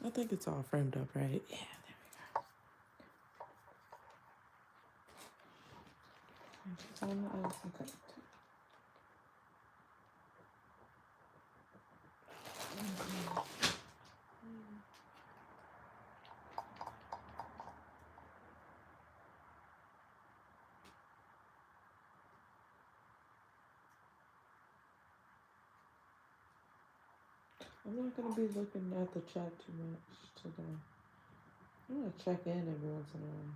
I think it's all framed up, right? Yeah, there we go. Okay. I'm not gonna be looking at the chat too much today. I'm gonna check in every once in a while.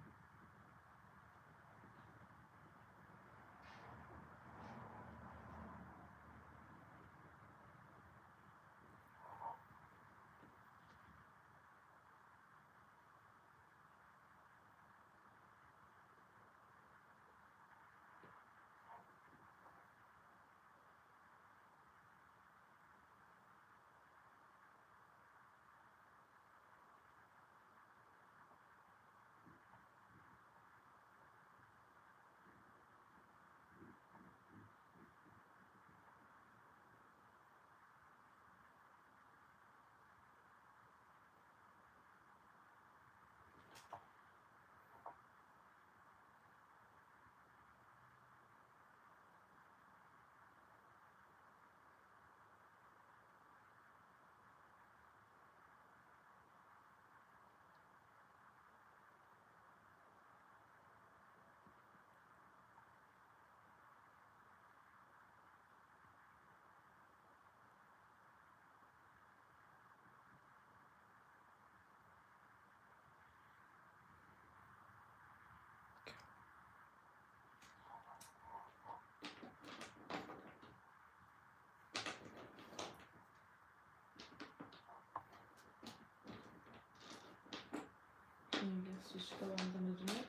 I guess we should go on to the next.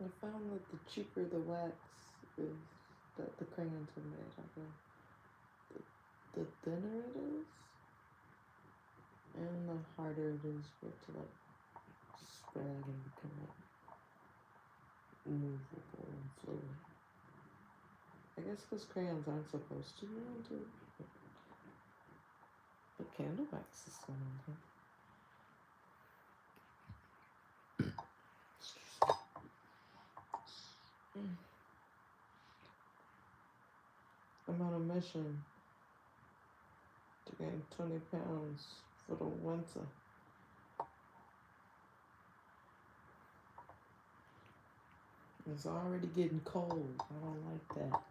I found that the cheaper the wax is that the crayons are made out of, the thinner it is, and the harder it is for it to like spread and become like movable and fluid. I guess because crayons aren't supposed to move, but candle wax is something. I'm on a mission to gain 20 pounds for the winter. It's already getting cold. I don't like that.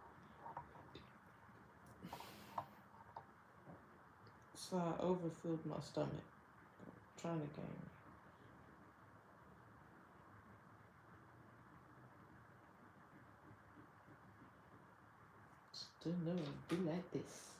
So I overfilled my stomach trying to gain. Didn't know it'd be like this.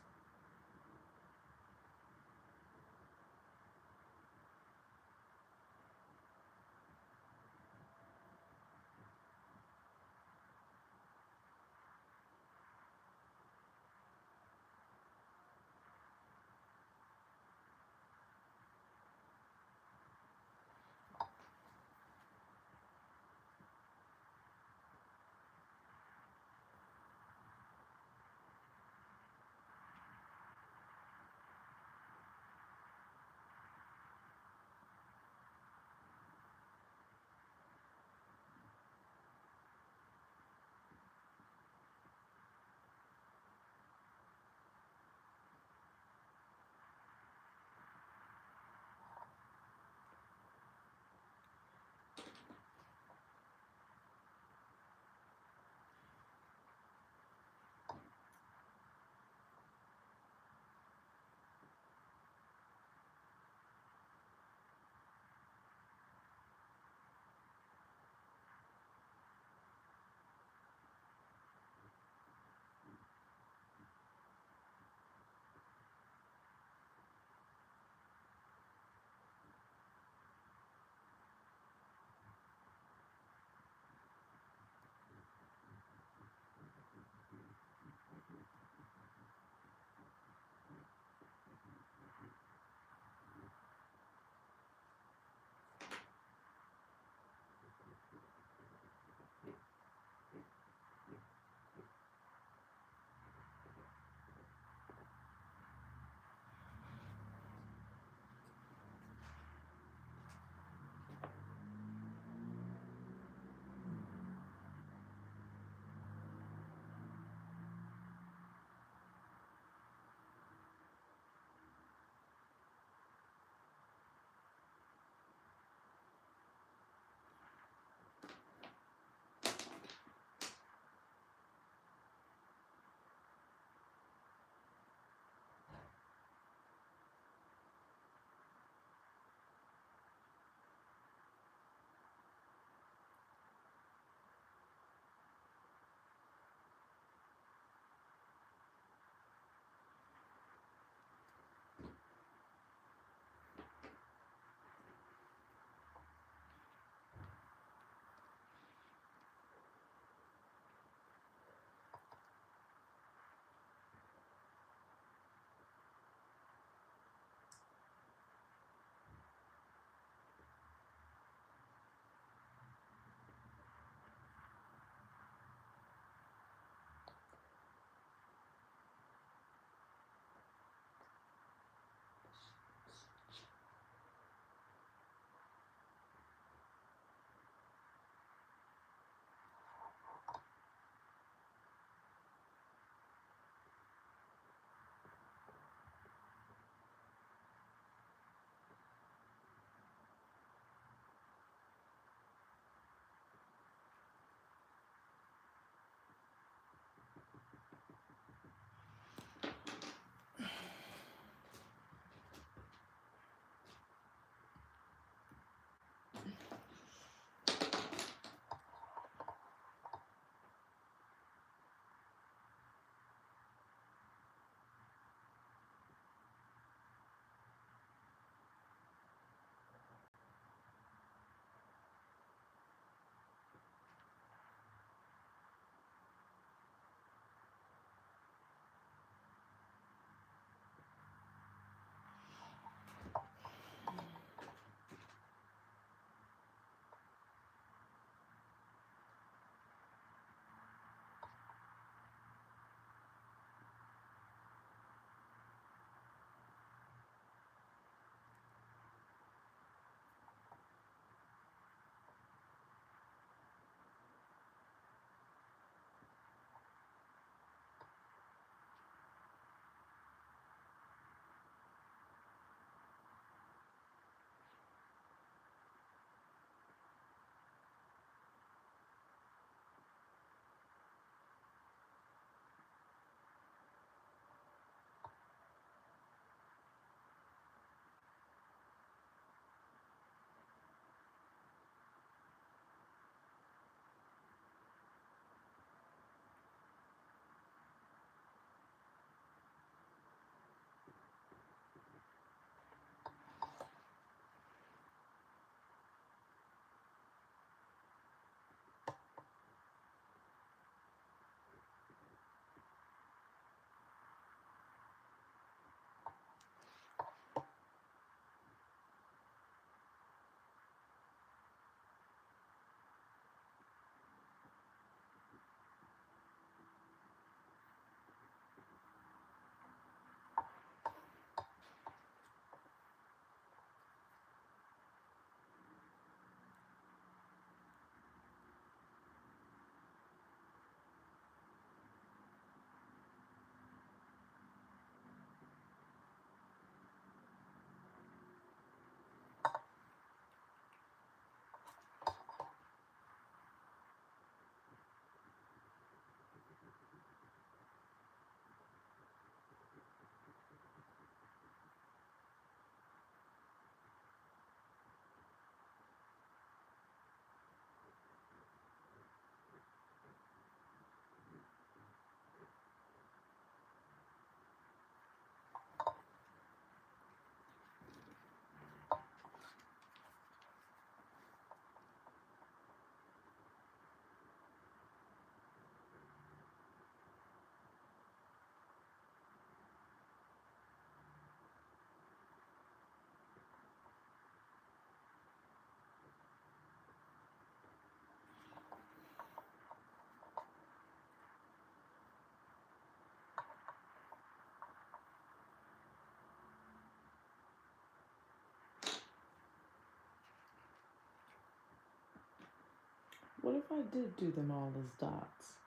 What if I did do them all as dots?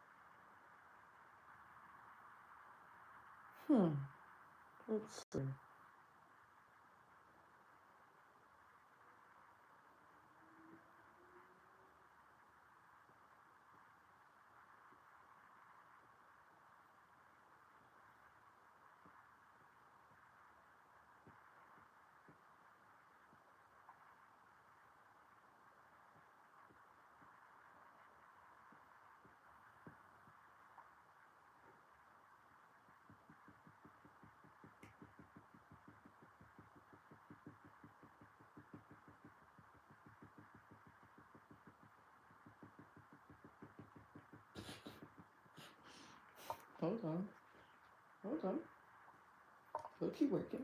Let's see. Hold on. Hold on. We'll keep working.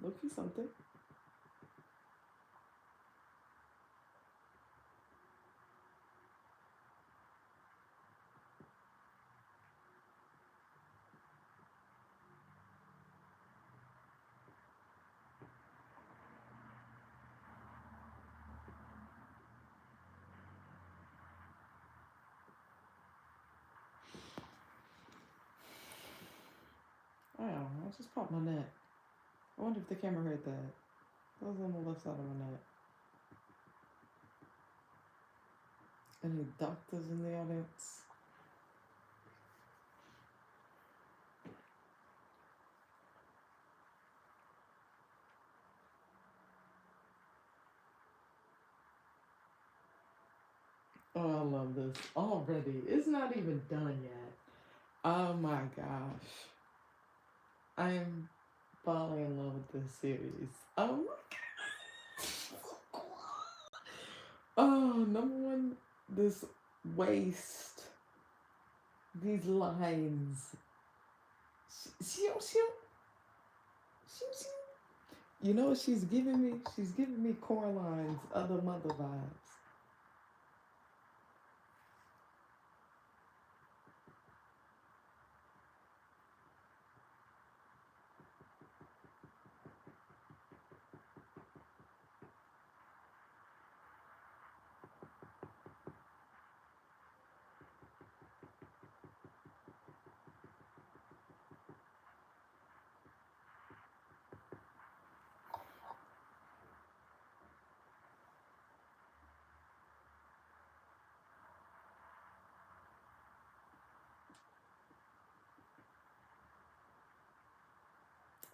We'll keep something. Oh, I just popped my neck. I wonder if the camera heard that. That was on the left side of my neck. Any doctors in the audience? Oh, I love this already. It's not even done yet. Oh my gosh. I'm falling in love with this series. Oh my god. Oh, number one, this waist, these lines. You know what she's giving me? She's giving me Coraline's Other Mother vibes.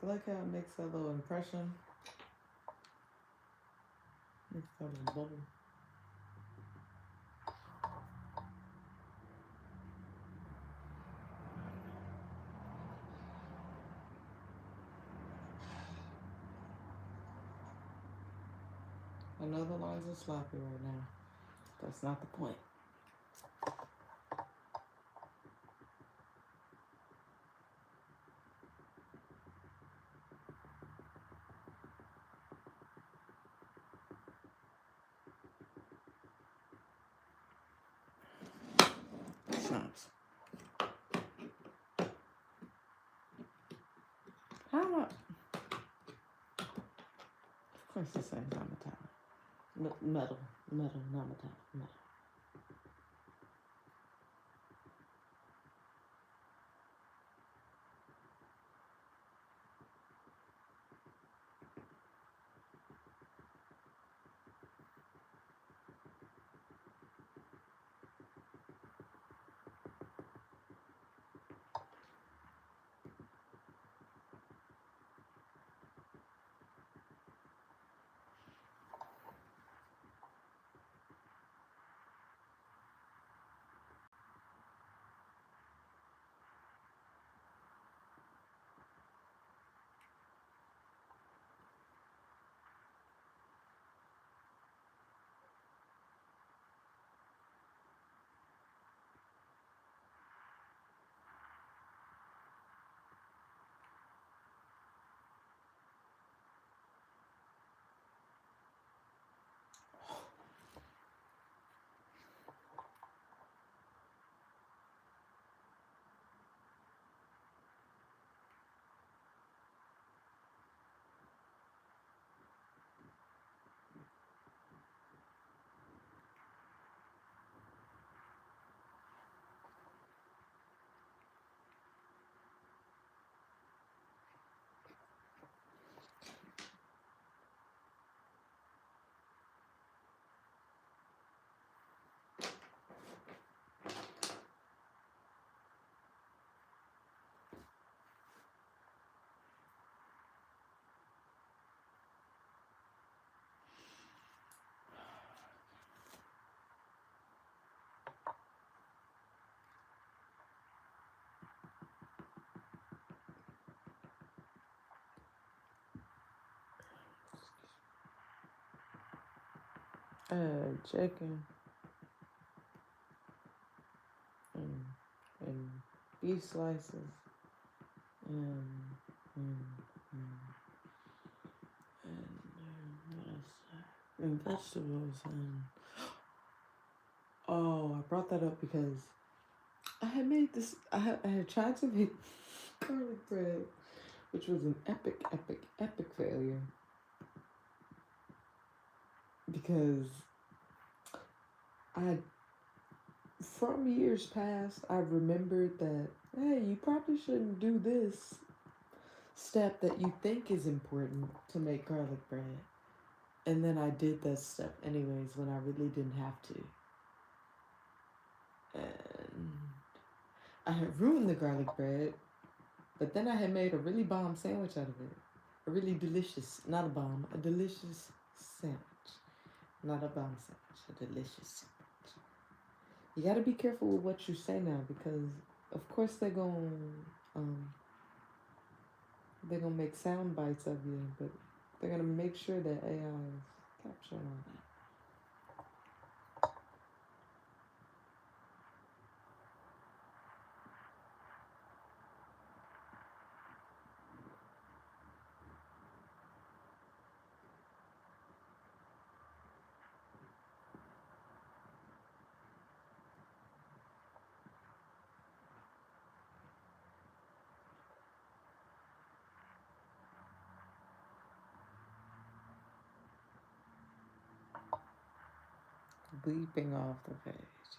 I like how it makes that little impression. Makes that little bubble. I know the lines are sloppy right now. That's not the point. Snaps. How am I? Of course, the same not metallic. Metal, not metallic. Metal. Chicken and, and beef slices and, and, and, what else? And vegetables and oh, I brought that up because I had made this. I had tried to make garlic bread, which was an epic failure because I from years past I remembered that hey, you probably shouldn't do this step that you think is important to make garlic bread. And then I did that step anyways when I really didn't have to. And I had ruined the garlic bread, but then I had made a really bomb sandwich out of it. A really delicious, not a bomb, a delicious sandwich. Not a bomb sandwich, a delicious sandwich. You gotta be careful with what you say now because, of course, they're gonna make sound bites of you, but they're gonna make sure that AI is capturing all that. Leaping off the page,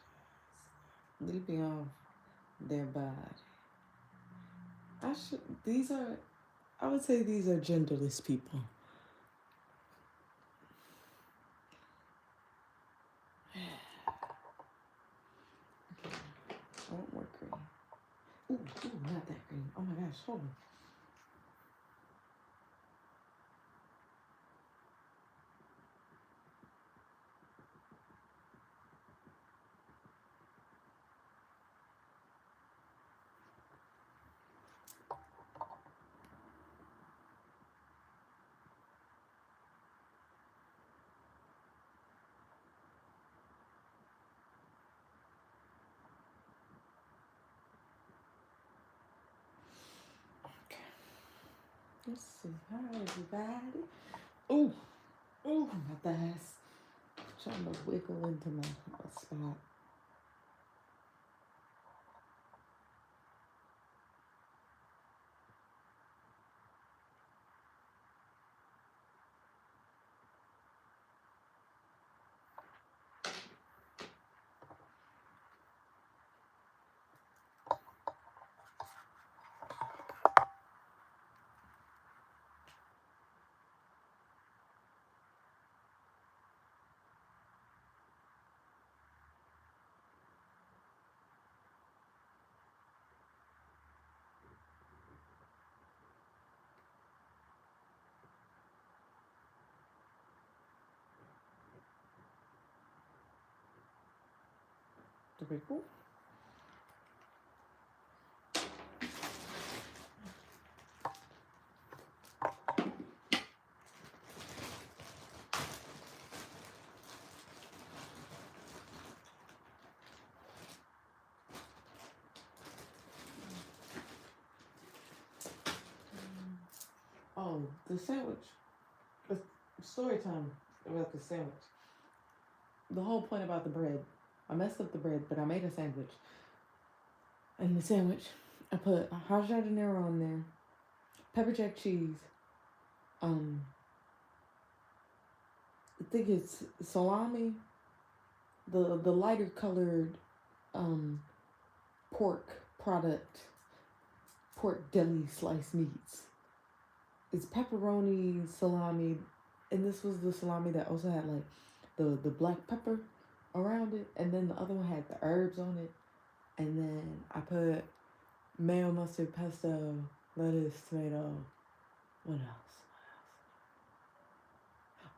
leaping off their body. I would say these are genderless people. Okay, I want more green. Ooh, not that green. Oh my gosh, hold on. Let's see. Hi, everybody. Ooh, my thighs. Trying to wiggle into my spot. Very cool. Oh, the sandwich. Story time about the sandwich. The whole point about the bread. I messed up the bread, but I made a sandwich. And the sandwich, I put a hot jardinero on there, pepper jack cheese. I think it's salami, the lighter colored pork product, pork deli sliced meats. It's pepperoni, salami, and this was the salami that also had like the black pepper around it, and then the other one had the herbs on it, and then I put mayo, mustard, pesto, lettuce, tomato. What else?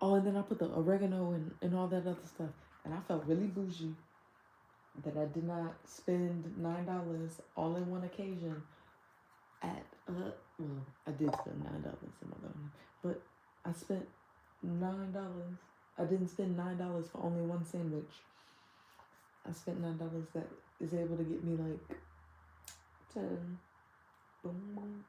Oh, and then I put the oregano and all that other stuff, and I felt really bougie that I did not spend $9 all in one occasion at well, I did spend $9 in my one, but I spent $9 I didn't spend $9 for only one sandwich. I spent $9 that is able to get me like 10. Boom.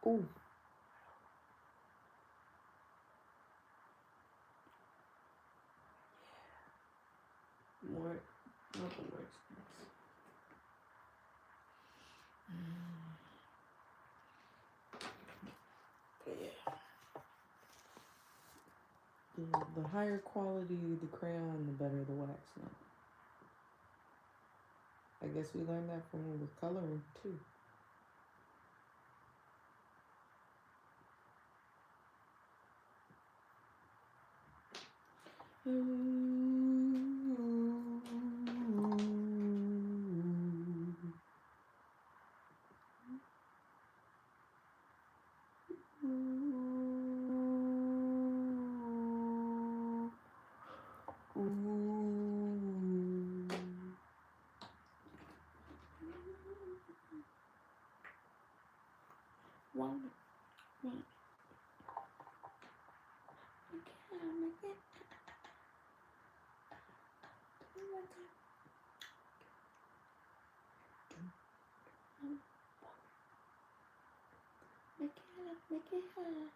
Ooh. More expensive. But yeah. The higher quality the crayon, the better the wax now. I guess we learned that from with coloring too. Make it hot.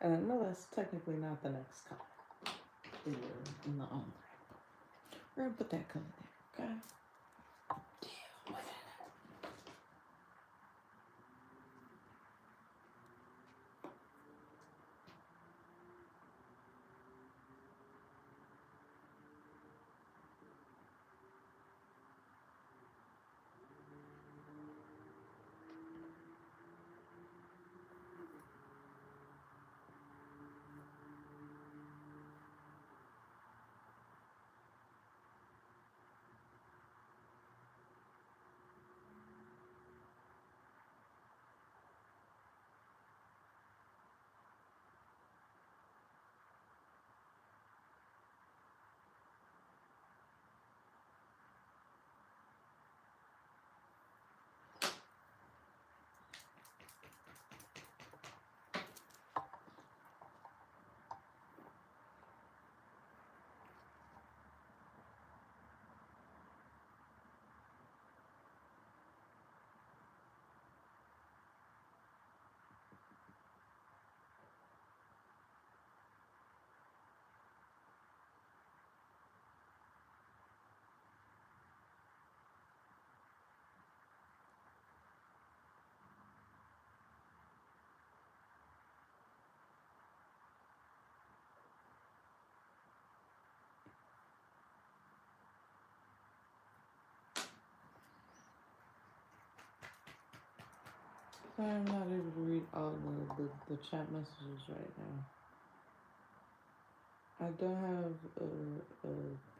And I know that's technically not the next color in the ombre. We're gonna put that color there, okay? I'm not able to read all the chat messages right now. I don't have a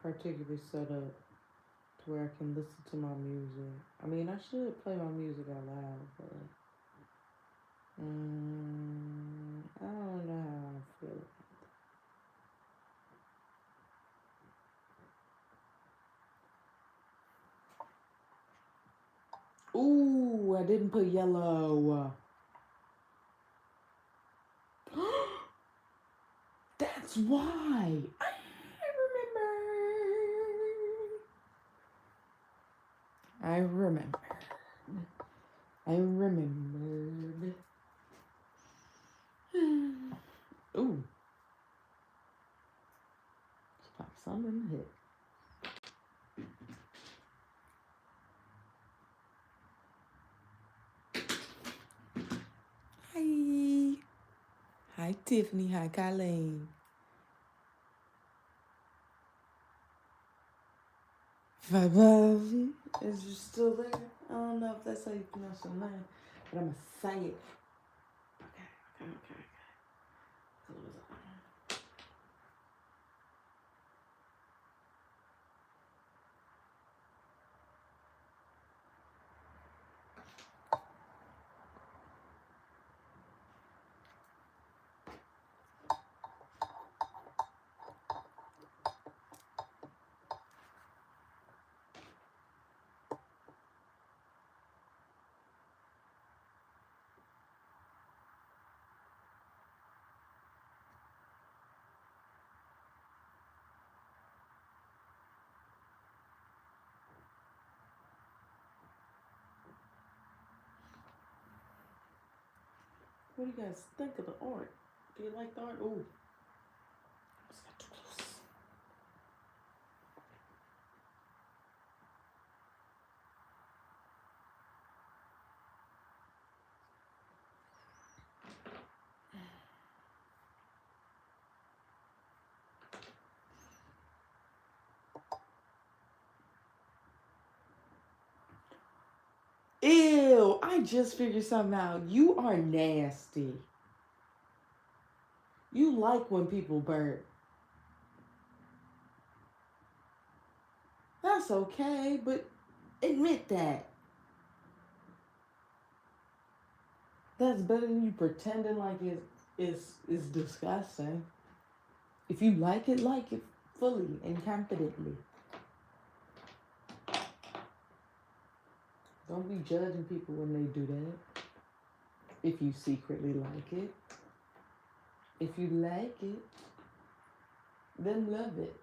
particular setup to where I can listen to my music. I mean, I should play my music out loud, but I don't know how I feel. Ooh, I didn't put yellow. That's why. I remembered. I remembered. Ooh. Pop something in the head. Hi. Hi, Tiffany. Hi, Colleen. Fabavi. Is you still there? I don't know if that's how you pronounce your name, but I'm going to say it. Okay. What do you guys think of the art? Do you like the art? Ooh. It's got too close. Ew, I just figured something out. You are nasty. You like when people burp. That's okay, but admit that. That's better than you pretending like it's disgusting. If you like it fully and confidently. Don't be judging people when they do that. If you secretly like it. If you like it, then love it.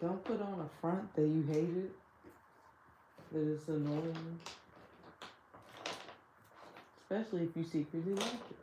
Don't put on a front that you hate it, that it's annoying. Especially if you secretly like it.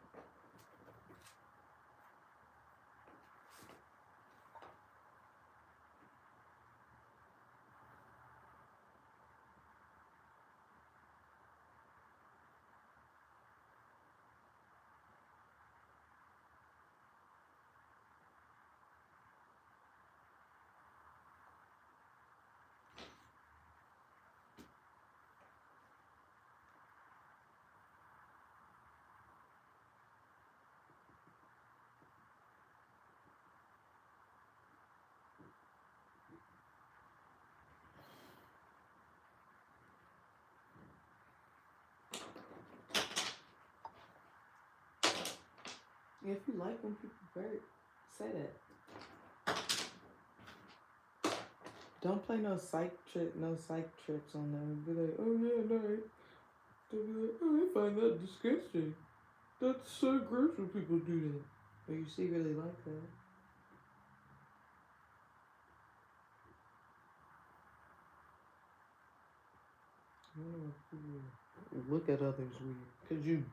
If you like when people burp, say that. Don't play no psych trips on them. Be like, oh yeah, no. They'll be like, oh, I find that disgusting. That's so gross when people do that. But you secretly like that. I don't know if people look at others weird. Because you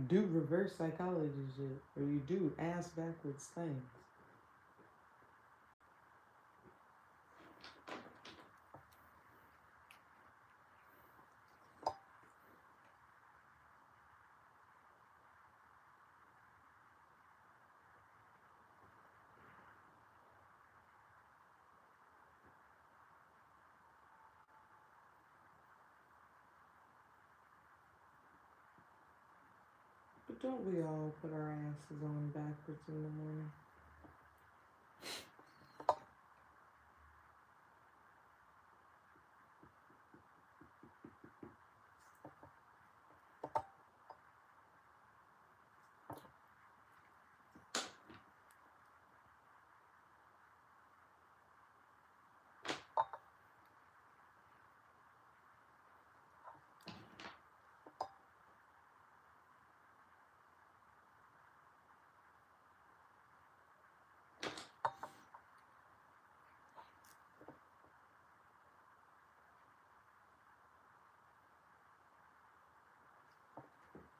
do reverse psychology shit. Or you do ass backwards things. But don't we all put our asses on backwards in the morning?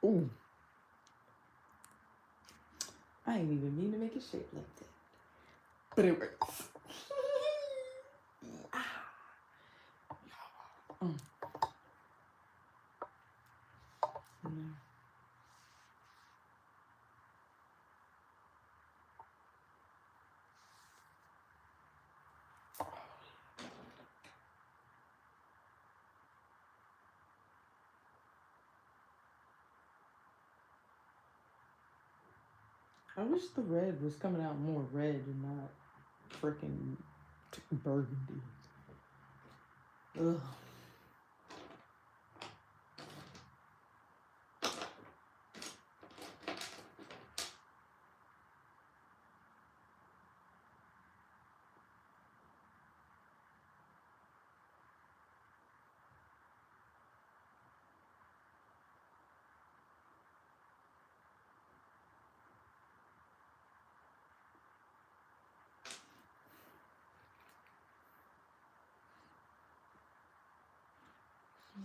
Ooh. I ain't even mean to make it shaped like that. But it works. Mm. Mm. I wish the red was coming out more red and not freaking burgundy. Ugh.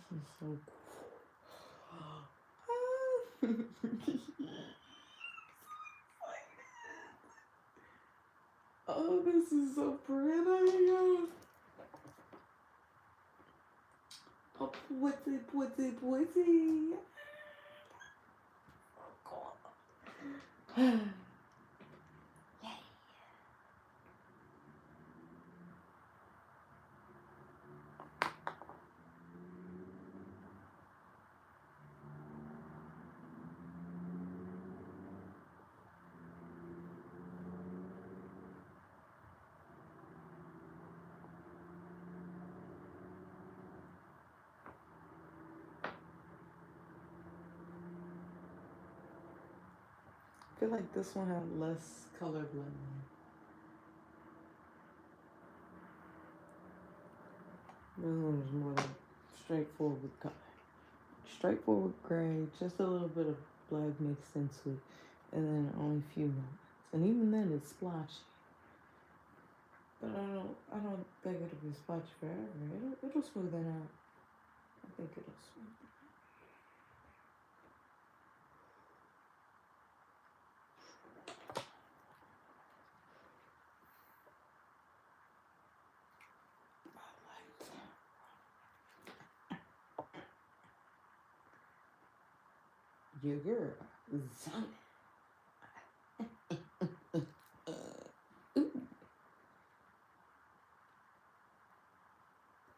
This is so cool. Oh, this is so pretty. Oh, pretty. I feel like this one had less color blending. This one was more like straightforward color. Straightforward gray, just a little bit of black mixed into it, and then only a few moments. And even then it's splotchy. But I don't think it'll be splotchy forever. It'll smooth that out. I think it'll smooth it. Your girl, Zana.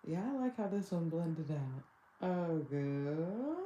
Yeah, I like how this one blended out. Oh, girl.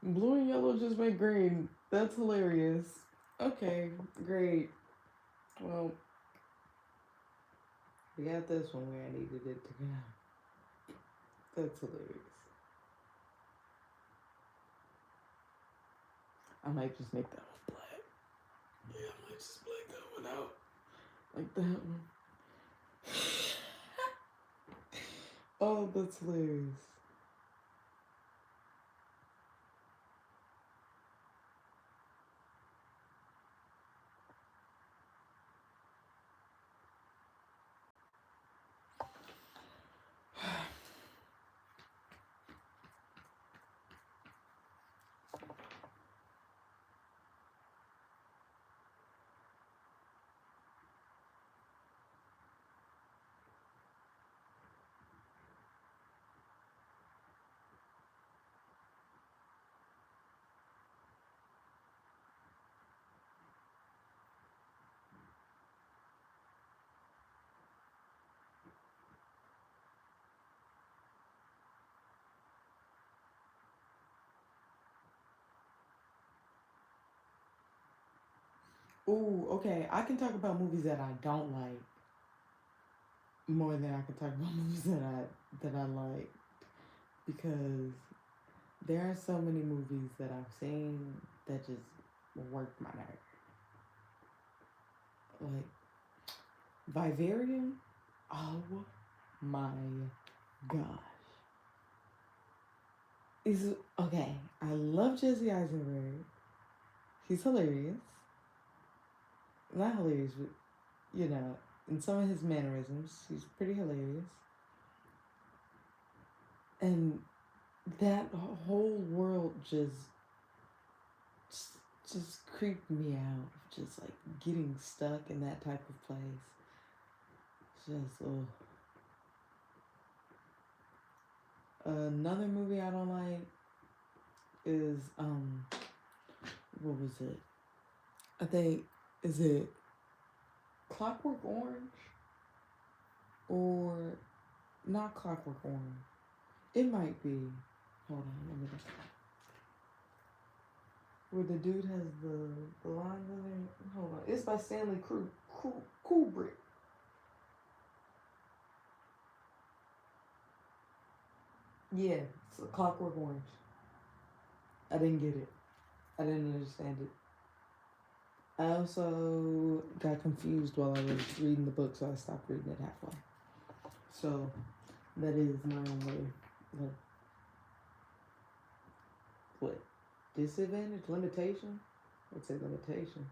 Blue and yellow just make green. That's hilarious. Okay, great. Well, we got this one where I needed it to go. That's hilarious. I might just make that one black. Yeah, I might just black that one out. Like that one. Oh, that's hilarious. Ooh, okay. I can talk about movies that I don't like more than I can talk about movies that I like, because there are so many movies that I've seen that just work my nerve. Like Vivarium. Oh my gosh. Is okay. I love Jesse Eisenberg. He's hilarious. Not hilarious, but in some of his mannerisms, he's pretty hilarious. And that whole world just creeped me out. Just like getting stuck in that type of place. Just another movie I don't like is what was it? I think, is it Clockwork Orange? Or not Clockwork Orange. It might be. Hold on, let me look. Where the dude has the lines in there. Hold on. It's by Stanley Kubrick. Yeah, it's a Clockwork Orange. I didn't get it. I didn't understand it. I also got confused while I was reading the book, so I stopped reading it halfway. So that is my only what disadvantage, limitation. I'd say limitation,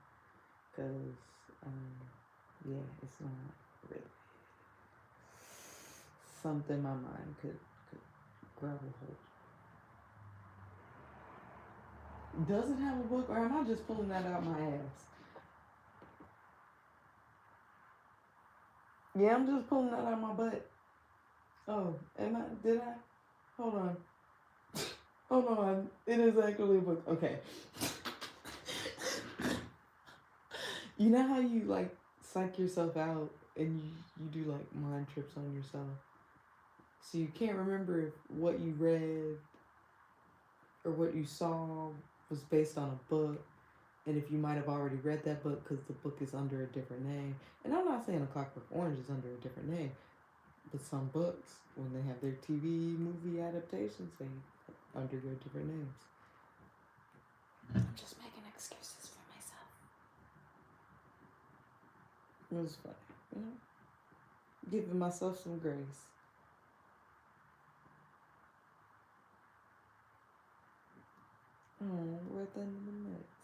because yeah, it's not really something my mind could grab a hold. Does it have a book, or am I just pulling that out my ass? Yeah, I'm just pulling that out my butt. Oh, did I? Hold on. Hold on. It is actually a book. Okay. You know how you like psych yourself out and you do like mind trips on yourself? So you can't remember if what you read or what you saw was based on a book, and if you might have already read that book because the book is under a different name. And I'm not saying A Clockwork Orange is under a different name, but some books, when they have their TV movie adaptations, they under their different names. I'm just making excuses for myself. It was fun, giving myself some grace. Oh, we're at the end of the minutes.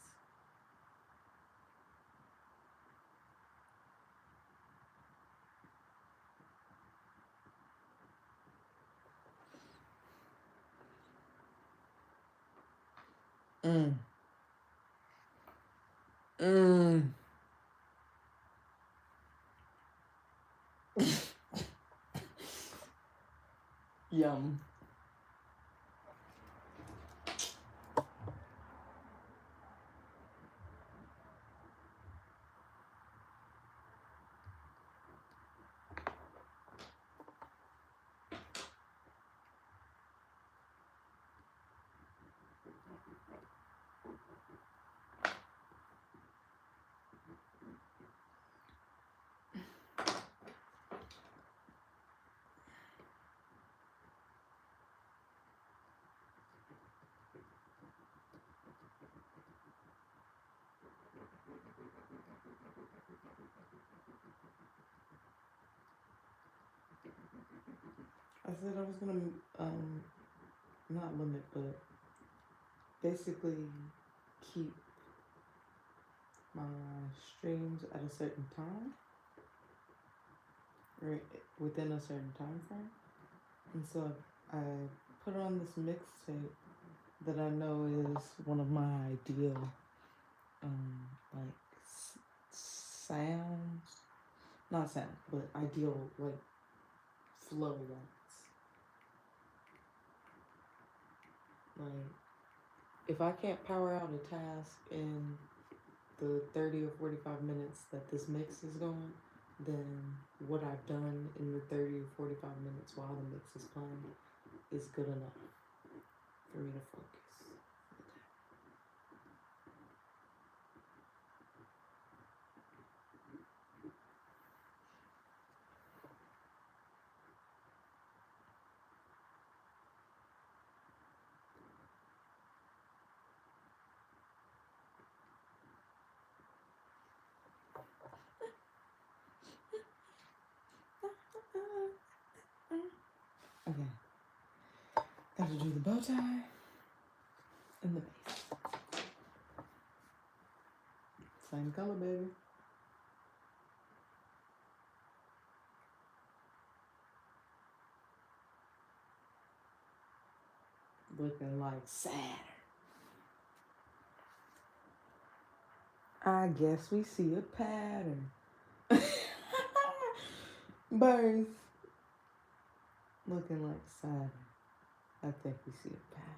Yum. I said I was gonna not limit, but basically keep my streams at a certain time, right, within a certain time frame. And so I put on this mixtape that I know is one of my ideal, like sounds, not sounds, but ideal like flow lines. Like if I can't power out a task in the 30 or 45 minutes that this mix is going, then what I've done in the 30 or 45 minutes while the mix is playing is good enough for me to focus. Okay, gotta do the bow tie and the base. Same color, baby. Looking like Saturn. I guess we see a pattern. Birds looking like Saturn. I think we see a pattern.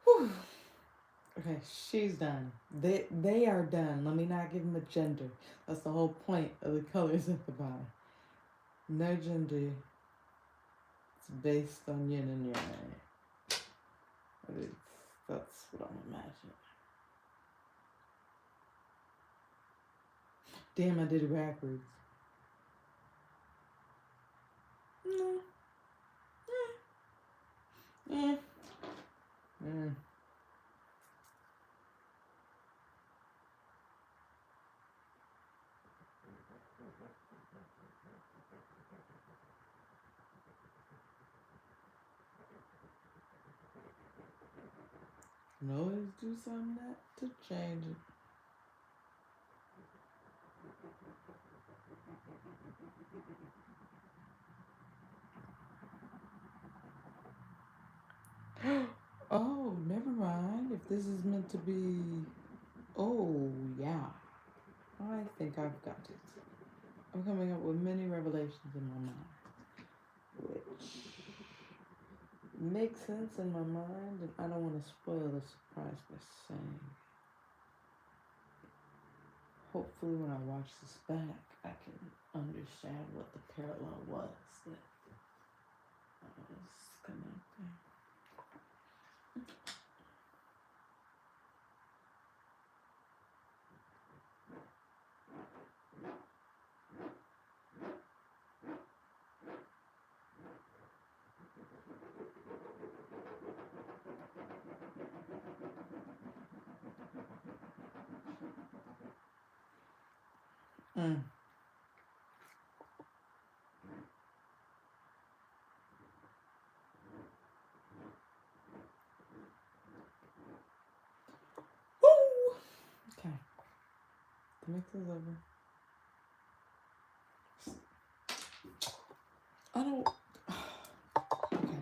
Whew. Okay, she's done. They are done. Let me not give them a gender. That's the whole point of the colors at the bottom. No gender. It's based on yin and yang. That's what I'm imagining. Damn, I did it backwards. Can always do something to change it. Oh, never mind. If this is meant to be. Oh, yeah. I think I've got it. I'm coming up with many revelations in my mind, which makes sense in my mind, and I don't want to spoil the surprise by saying. Hopefully, when I watch this back, I can understand what the parallel was that I was connecting. Mm. Woo! Okay. The mix is over. I don't. Okay.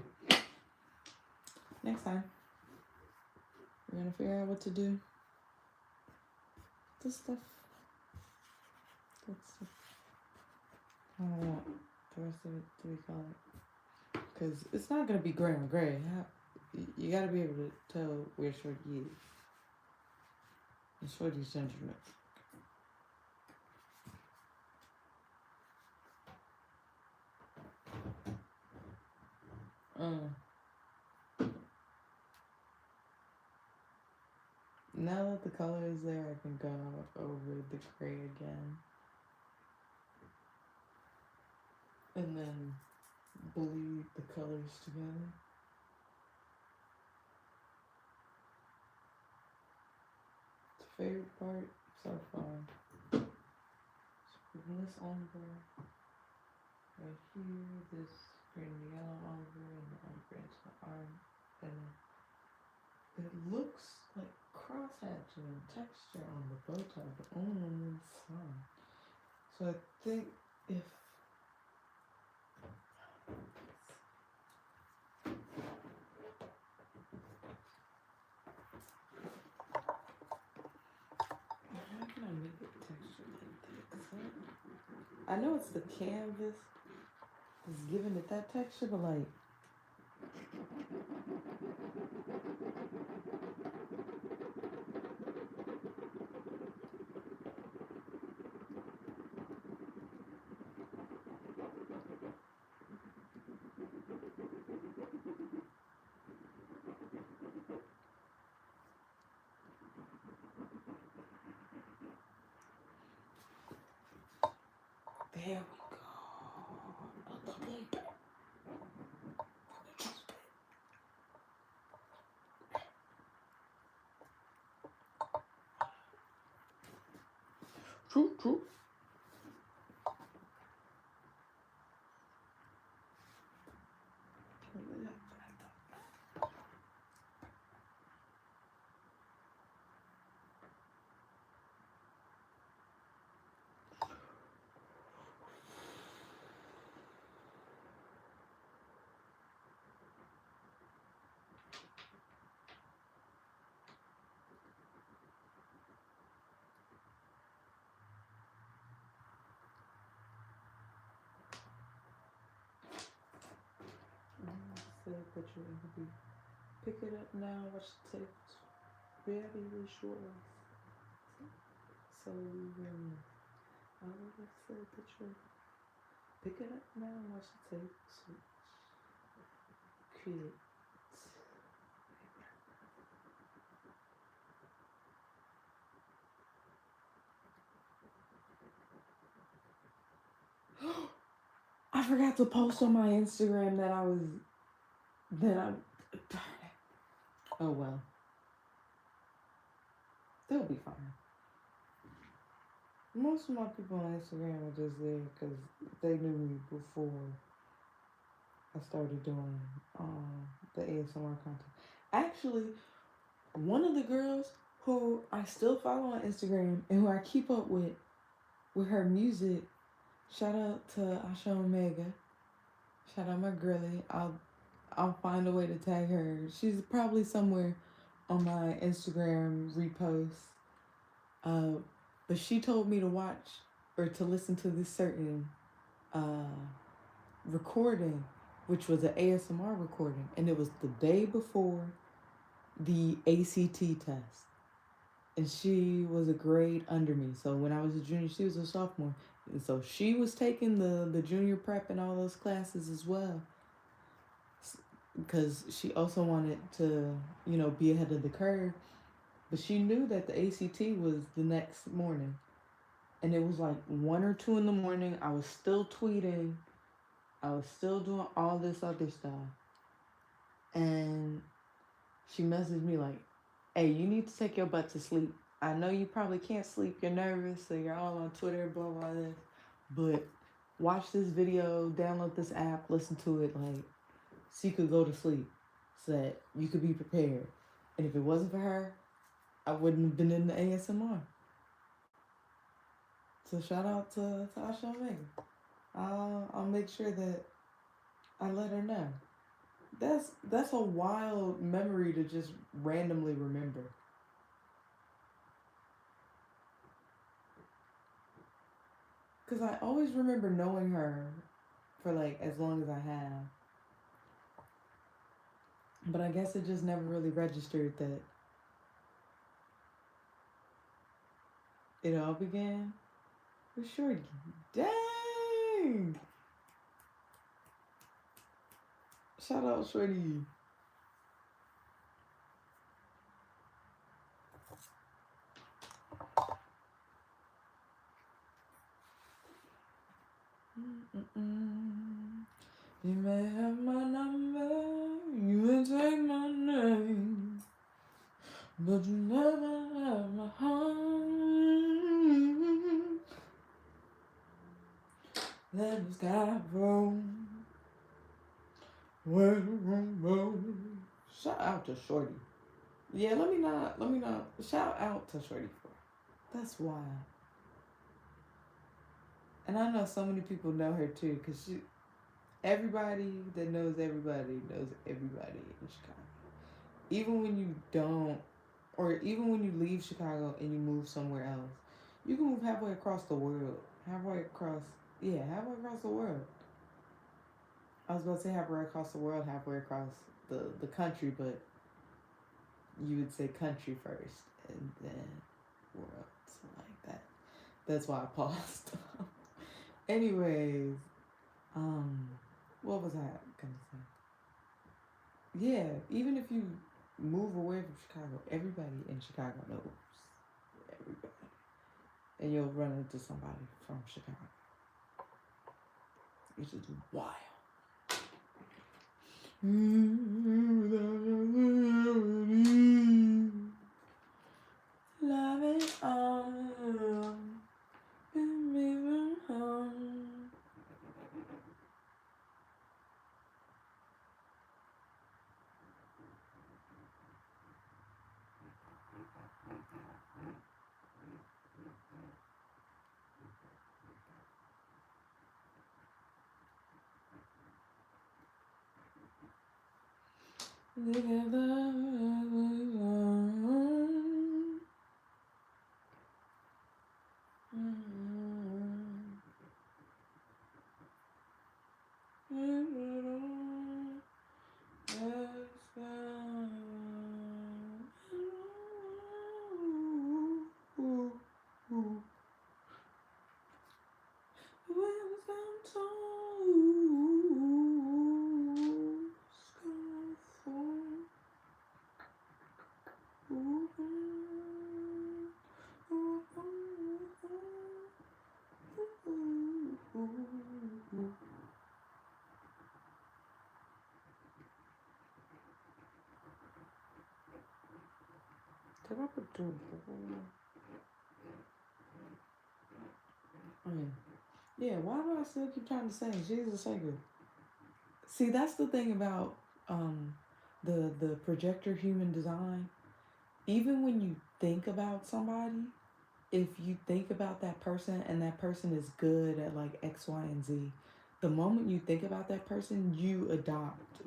Next time, we're gonna figure out what to do. This stuff. That's. I don't want the rest of it to be colored. Because it's not gonna be gray on gray. You gotta be able to tell where Shorty is. And Shorty's sentiment. Now that the color is there, I can go over the gray again. And then bleed the colors together. The favorite part so far. Putting this ombre right here, this green and yellow ombre, and the ombre into the arm. And it looks like cross-hatching texture on the bow tie, but only on one side. So I think if how can I make it texture like that? I know it's the canvas that's giving it that texture, but like there we go. True. Said that you're going to be pick it up now, watch the tapes very short. So when I would have said that you're pick it up now, watch the tapes. Create. I forgot to post on my Instagram that I was. Darn it. Oh well. They'll be fine. Most of my people on Instagram are just there because they knew me before I started doing the ASMR content. Actually, one of the girls who I still follow on Instagram and who I keep up with her music, shout out to Asha Omega. Shout out my girlie. I'll find a way to tag her. She's probably somewhere on my Instagram repost. But she told me to watch or to listen to this certain recording, which was an ASMR recording, and it was the day before the ACT test. And she was a grade under me. So when I was a junior, she was a sophomore. And so she was taking the junior prep and all those classes as well. Because she also wanted to, be ahead of the curve. But she knew that the ACT was the next morning. And it was like 1 or 2 in the morning. I was still tweeting. I was still doing all this other stuff. And she messaged me like, hey, you need to take your butt to sleep. I know you probably can't sleep, you're nervous, so you're all on Twitter, blah, blah, this. But watch this video, download this app, listen to it, like, so you could go to sleep, so that you could be prepared. And if it wasn't for her, I wouldn't have been in the ASMR. So shout out to Asha and Megan. I'll make sure that I let her know. That's a wild memory to just randomly remember. Cause I always remember knowing her for like as long as I have. But I guess it just never really registered that it all began with Shorty. Dang! Shout out Shorty. You may have my number, you may take my name, but you never have my heart. Let the sky roam, where the room goes. Shout out to Shorty. Yeah, let me not shout out to Shorty for. That's wild. And I know so many people know her too, cause everybody that knows everybody in Chicago. Even when you don't, or even when you leave Chicago and you move somewhere else, you can move halfway across the world. Halfway across the world. I was about to say halfway across the world, halfway across the country, but you would say country first and then world, something like that. That's why I paused. Anyways, what was I gonna say? Yeah, even if you move away from Chicago, everybody in Chicago knows everybody, and you'll run into somebody from Chicago. It's just wild. Love it all. Together. Yeah, why do I still keep trying to sing? Jesus, so good. See, that's the thing about the projector human design. Even when you think about somebody, if you think about that person and that person is good at like X, Y, and Z, the moment you think about that person, you adopt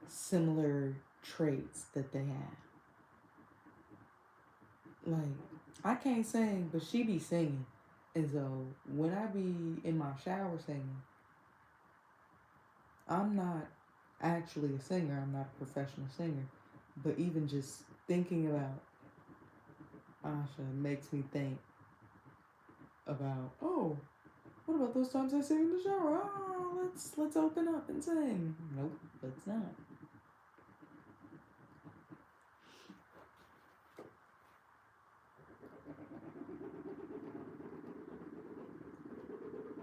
similar traits that they have. Like, I can't sing, but she be singing. And so when I be in my shower singing, I'm not actually a singer, I'm not a professional singer. But even just thinking about Asha makes me think about, oh, what about those times I sing in the shower? Oh, let's open up and sing. Nope, let's not.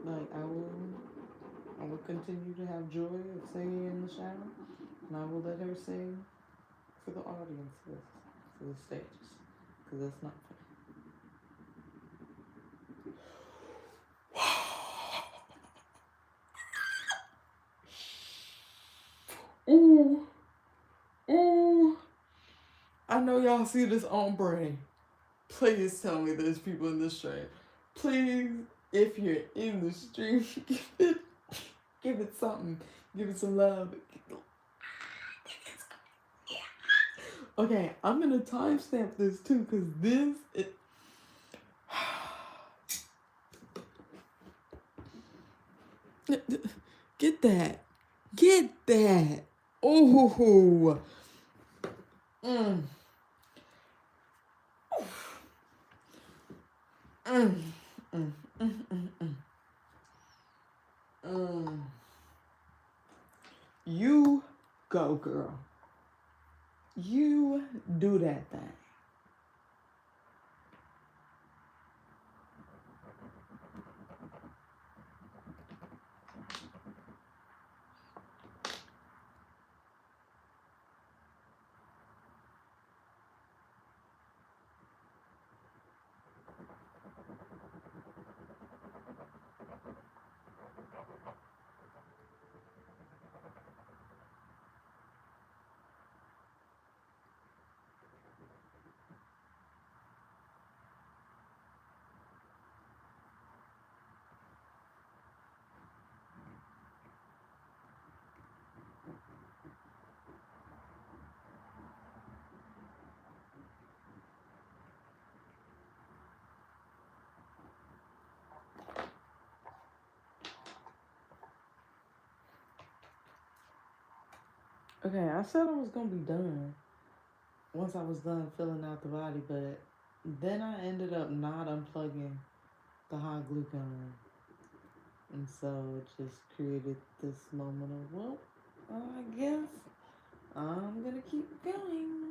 Like I will continue to have joy of singing in the shower, and I will let her sing for the audiences, for the stages, because that's not funny. Ooh, ooh. I know y'all see this on brain. Please tell me there's people in this stream. Please, if you're in the stream, give it something. Give it some love. Okay, I'm gonna timestamp this too, because this it get that. Get that. Oh. Mm. Mm. Mm. Mm. Mm. Mm. Mm. You go, girl. You do that thing. Okay, I said I was gonna be done once I was done filling out the body, but then I ended up not unplugging the hot glue gun. And so it just created this moment of, well, I guess I'm gonna keep going.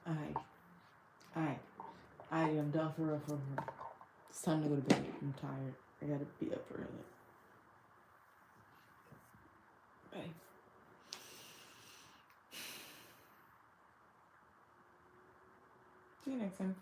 Alright, alright. I am done for real, for real. It's time to go to bed. I'm tired. I gotta be up early. Bye. See you next time.